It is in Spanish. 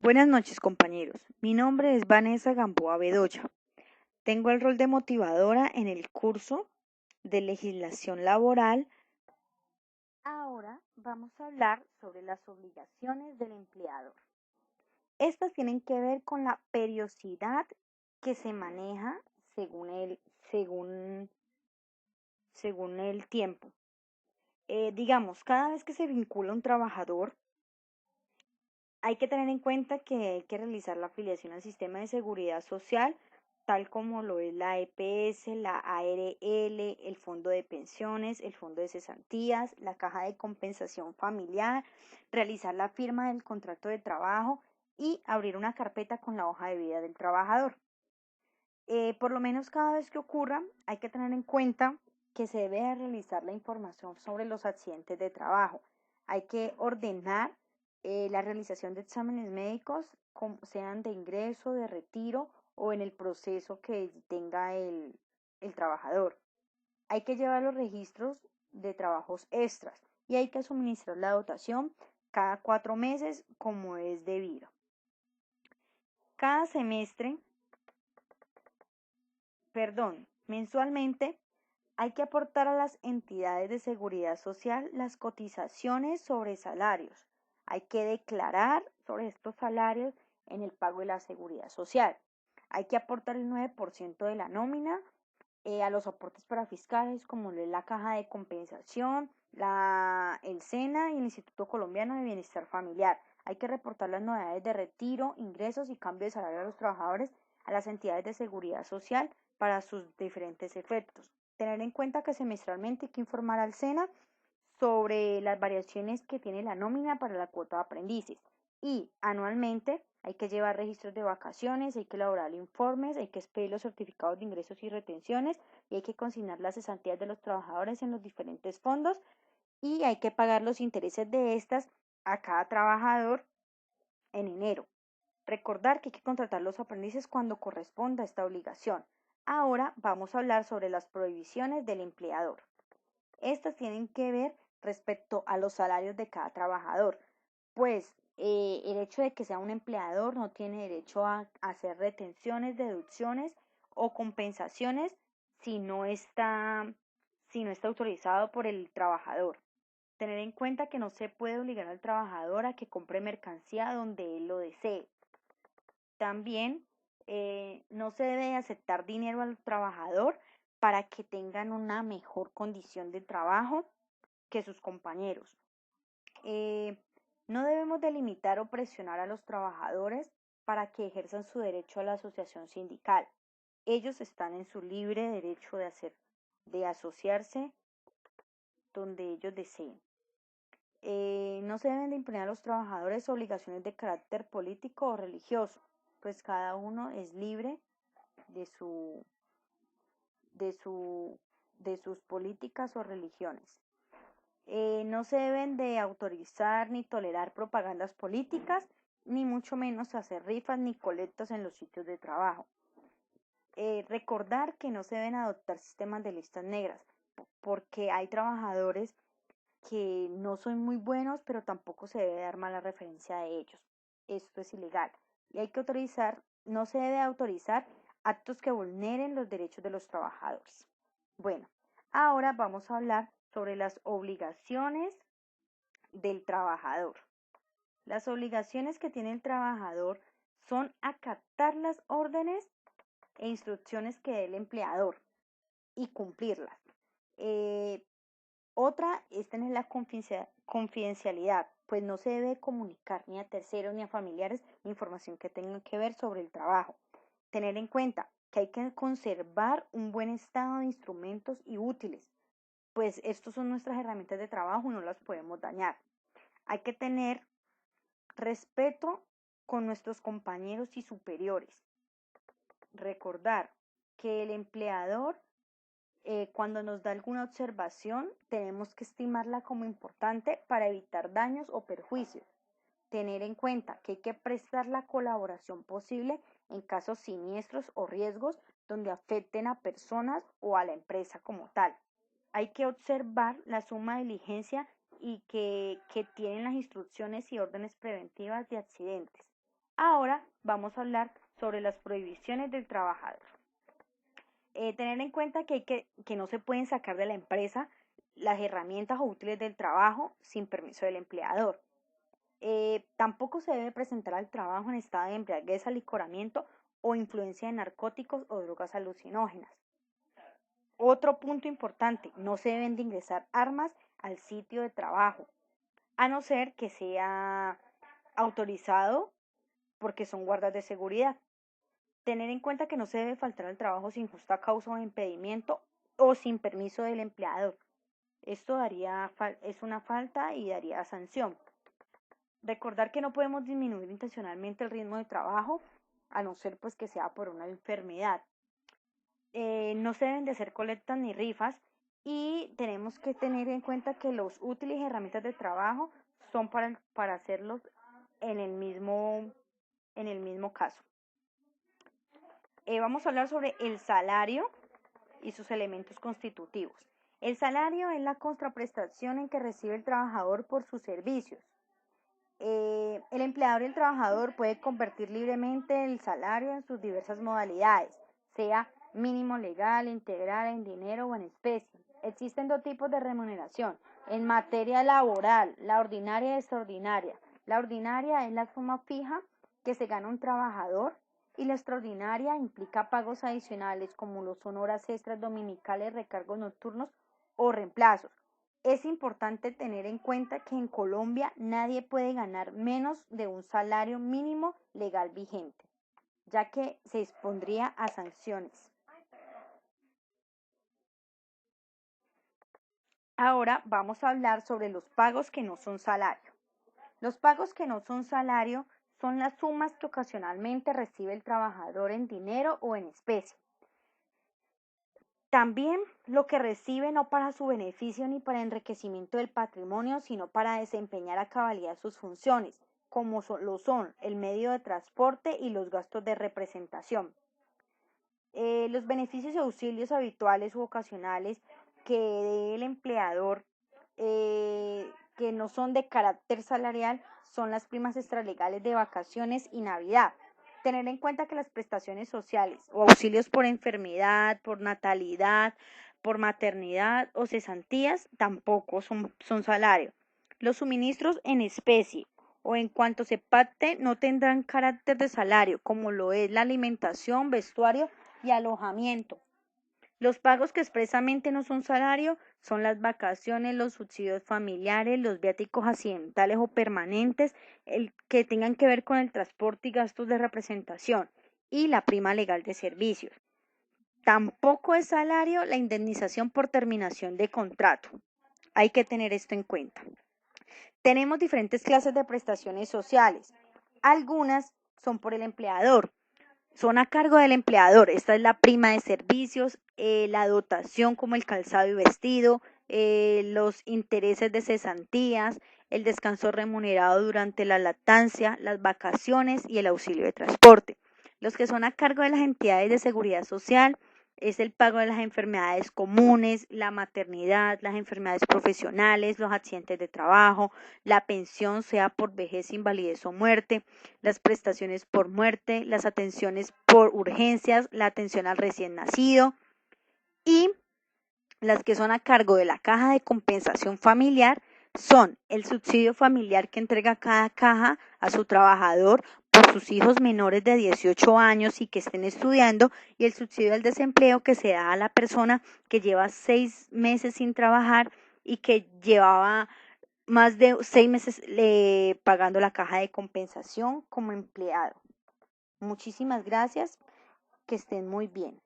Buenas noches, compañeros. Mi nombre es Vanessa Gamboa Bedoya. Tengo el rol de motivadora en el curso de legislación laboral. Ahora vamos a hablar sobre las obligaciones del empleador. Estas tienen que ver con la periodicidad que se maneja según, según el tiempo. Digamos, cada vez que se vincula un trabajador, hay que tener en cuenta que hay que realizar la afiliación al sistema de seguridad social, tal como lo es la EPS, la ARL, el fondo de pensiones, el fondo de cesantías, la caja de compensación familiar, realizar la firma del contrato de trabajo y abrir una carpeta con la hoja de vida del trabajador. Por lo menos cada vez que ocurra, hay que tener en cuenta que se debe realizar la información sobre los accidentes de trabajo. Hay que ordenar la realización de exámenes médicos, sean de ingreso, de retiro o en el proceso que tenga el trabajador. Hay que llevar los registros de trabajos extras y hay que suministrar la dotación cada 4 meses como es debido. Cada semestre, mensualmente, hay que aportar a las entidades de seguridad social las cotizaciones sobre salarios. Hay que declarar sobre estos salarios en el pago de la seguridad social. Hay que aportar el 9% de la nómina a los aportes para fiscales como la caja de compensación, el SENA y el Instituto Colombiano de Bienestar Familiar. Hay que reportar las novedades de retiro, ingresos y cambio de salario a los trabajadores a las entidades de seguridad social para sus diferentes efectos. Tener en cuenta que semestralmente hay que informar al SENA sobre las variaciones que tiene la nómina para la cuota de aprendices y anualmente hay que llevar registros de vacaciones, hay que elaborar informes, hay que expedir los certificados de ingresos y retenciones y hay que consignar las cesantías de los trabajadores en los diferentes fondos y hay que pagar los intereses de estas a cada trabajador en enero. Recordar que hay que contratar los aprendices cuando corresponda esta obligación. Ahora vamos a hablar sobre las prohibiciones del empleador. Estas tienen que ver respecto a los salarios de cada trabajador, pues el hecho de que sea un empleador no tiene derecho a hacer retenciones, deducciones o compensaciones si no está, si no está autorizado por el trabajador. Tener en cuenta que no se puede obligar al trabajador a que compre mercancía donde él lo desee. También no se debe aceptar dinero al trabajador para que tengan una mejor condición de trabajo que sus compañeros. Eh, no debemos delimitar o presionar a los trabajadores para que ejerzan su derecho a la asociación sindical. Ellos están en su libre derecho de asociarse donde ellos deseen. No se deben de imponer a los trabajadores obligaciones de carácter político o religioso, pues cada uno es libre de su, de su, de sus políticas o religiones. No se deben de autorizar ni tolerar propagandas políticas, ni mucho menos hacer rifas ni colectas en los sitios de trabajo. Recordar que no se deben adoptar sistemas de listas negras, porque hay trabajadores que no son muy buenos, pero tampoco se debe dar mala referencia de ellos. Esto es ilegal. Y hay que autorizar, no se debe autorizar actos que vulneren los derechos de los trabajadores. Bueno, ahora vamos a hablar sobre las obligaciones del trabajador. Las obligaciones que tiene el trabajador son acatar las órdenes e instrucciones que dé el empleador y cumplirlas. Otra es tener la confidencialidad, pues no se debe comunicar ni a terceros ni a familiares información que tenga que ver sobre el trabajo. Tener en cuenta que hay que conservar un buen estado de instrumentos y útiles, pues estos son nuestras herramientas de trabajo y no las podemos dañar. Hay que tener respeto con nuestros compañeros y superiores. Recordar que el empleador, cuando nos da alguna observación, tenemos que estimarla como importante para evitar daños o perjuicios. Tener en cuenta que hay que prestar la colaboración posible en casos siniestros o riesgos donde afecten a personas o a la empresa como tal. Hay que observar la suma diligencia y que tienen las instrucciones y órdenes preventivas de accidentes. Ahora vamos a hablar sobre las prohibiciones del trabajador. Tener en cuenta que no se pueden sacar de la empresa las herramientas o útiles del trabajo sin permiso del empleador. Tampoco se debe presentar al trabajo en estado de embriaguez, alicoramiento o influencia de narcóticos o drogas alucinógenas. Otro punto importante, no se deben de ingresar armas al sitio de trabajo, a no ser que sea autorizado porque son guardas de seguridad. Tener en cuenta que no se debe faltar al trabajo sin justa causa o impedimento o sin permiso del empleador. Esto es una falta y daría sanción. Recordar que no podemos disminuir intencionalmente el ritmo de trabajo, a no ser pues que sea por una enfermedad. No se deben de hacer colectas ni rifas y tenemos que tener en cuenta que los útiles y herramientas de trabajo son para hacerlos en el mismo caso. Vamos a hablar sobre el salario y sus elementos constitutivos. El salario es la contraprestación en que recibe el trabajador por sus servicios. El empleador y el trabajador puede convertir libremente el salario en sus diversas modalidades, sea mínimo legal, integral, en dinero o en especie. Existen dos tipos de remuneración. En materia laboral, la ordinaria y extraordinaria. La ordinaria es la suma fija que se gana un trabajador y la extraordinaria implica pagos adicionales como lo son horas extras dominicales, recargos nocturnos o reemplazos. Es importante tener en cuenta que en Colombia nadie puede ganar menos de un salario mínimo legal vigente, ya que se expondría a sanciones. Ahora vamos a hablar sobre los pagos que no son salario. Los pagos que no son salario son las sumas que ocasionalmente recibe el trabajador en dinero o en especie. También lo que recibe no para su beneficio ni para enriquecimiento del patrimonio, sino para desempeñar a cabalidad sus funciones, como lo son el medio de transporte y los gastos de representación. Los beneficios y auxilios habituales u ocasionales que dé el empleador, que no son de carácter salarial, son las primas extralegales de vacaciones y Navidad. Tener en cuenta que las prestaciones sociales o auxilios por enfermedad, por natalidad, por maternidad o cesantías tampoco son salario. Los suministros en especie o en cuanto se pacte no tendrán carácter de salario, como lo es la alimentación, vestuario y alojamiento. Los pagos que expresamente no son salario son las vacaciones, los subsidios familiares, los viáticos accidentales o permanentes, el que tengan que ver con el transporte y gastos de representación y la prima legal de servicios. Tampoco es salario la indemnización por terminación de contrato. Hay que tener esto en cuenta. Tenemos diferentes clases de prestaciones sociales. Algunas son por el empleador. Son a cargo del empleador. Esta es la prima de servicios, la dotación como el calzado y vestido, los intereses de cesantías, el descanso remunerado durante la lactancia, las vacaciones y el auxilio de transporte. Los que son a cargo de las entidades de seguridad social es el pago de las enfermedades comunes, la maternidad, las enfermedades profesionales, los accidentes de trabajo, la pensión, sea por vejez, invalidez o muerte, las prestaciones por muerte, las atenciones por urgencias, la atención al recién nacido y las que son a cargo de la caja de compensación familiar son el subsidio familiar que entrega cada caja a su trabajador por sus hijos menores de 18 años y que estén estudiando y el subsidio del desempleo que se da a la persona que lleva 6 meses sin trabajar y que llevaba más de 6 meses pagando la caja de compensación como empleado. Muchísimas gracias, que estén muy bien.